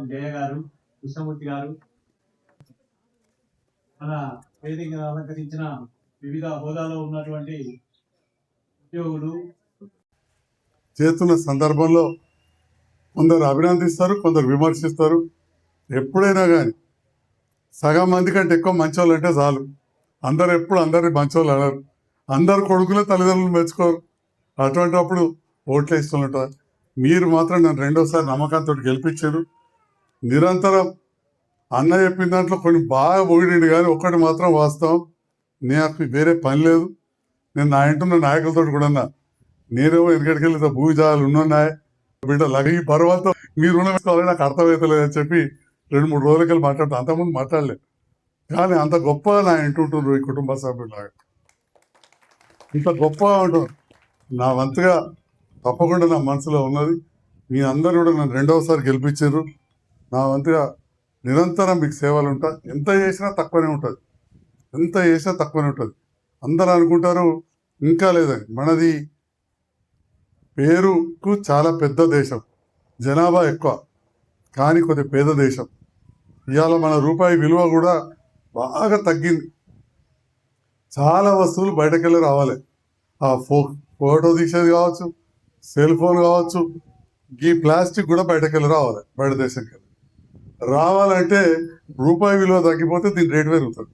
జయ గారు, కృష్ణమూర్తి గారు, మన వేదిక అలంకరించిన వివిధ హోదాలో ఉన్నటువంటి ఉద్యోగులు చేస్తున్న సందర్భంలో కొందరు అభినందిస్తారు, కొందరు విమర్శిస్తారు. ఎప్పుడైనా కానీ సగం మంది కంటే ఎక్కువ మంచోళ్ళు అంటే చాలు. అందరు ఎప్పుడు అందరినీ మంచోళ్ళు అనరు. అందరు కొడుకులే తల్లిదండ్రులు మెచ్చుకోరు. అటువంటిప్పుడు ఓట్లు వేస్తుంటారు. మీరు మాత్రం నన్ను రెండోసారి నమ్మకంతో గెలిపించారు. నిరంతరం అన్న చెప్పిన దాంట్లో కొన్ని బాగా పొగిడిండు, కానీ ఒక్కటి మాత్రం వాస్తవం, నాకు వేరే పని లేదు. నేను నా ఇంటున్న నాయకులతో కూడా నేనేమో ఎక్కడికెళ్ళి భూమి జాగాలు ఉన్నాయ్ బిడ్డ లగ ఈ పర్వతం మీరు రుణం వేసుకోవాలని నాకు అర్థమవుతలేదు అని చెప్పి 2-3 రోజులకెళ్ళి మాట్లాడుతూ, అంతకుముందు మాట్లాడలేదు. కానీ అంత గొప్పగా నా ఇంటుంటున్నారు ఈ కుటుంబ సభ్యులాగా, ఇంత గొప్పగా ఉంటుంది. నా వంతుగా తప్పకుండా నా మనసులో ఉన్నది. మీ అందరూ కూడా నన్ను రెండవసారి గెలిపించారు. నా వంతుగా నిరంతరం మీకు సేవలు ఉంటా. ఎంత చేసినా తక్కువనే ఉంటుంది, ఎంత చేసినా తక్కువనే ఉంటుంది. అందరూ అనుకుంటారు ఇంకా లేదని. మనది పేరుకు చాలా పెద్ద దేశం, జనాభా ఎక్కువ, కానీ కొద్ది పేద దేశం. ఇవాళ మన రూపాయి విలువ కూడా బాగా తగ్గింది. చాలా వస్తువులు బయటకెళ్ళి రావాలి. ఆ ఫోటో తీసేది కావచ్చు, సెల్ ఫోన్ కావచ్చు, ఈ ప్లాస్టిక్ కూడా బయటకెళ్ళి రావాలి. బయట దేశంకి రావాలంటే రూపాయి విలువ తగ్గిపోతే దీని రేటు పెరుగుతుంది.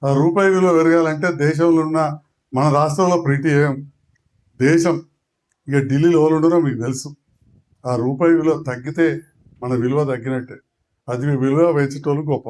ఆ రూపాయి విలువ పెరగాలంటే దేశంలో ఉన్న మన రాష్ట్రంలో ప్రింట్ చేయం. దేశం ఇక ఢిల్లీలో ఎవరు ఉండరో మీకు తెలుసు. ఆ రూపాయి విలువ తగ్గితే మన విలువ తగ్గినట్టే. అది విలువ పెంచేటోళ్ళు గొప్ప.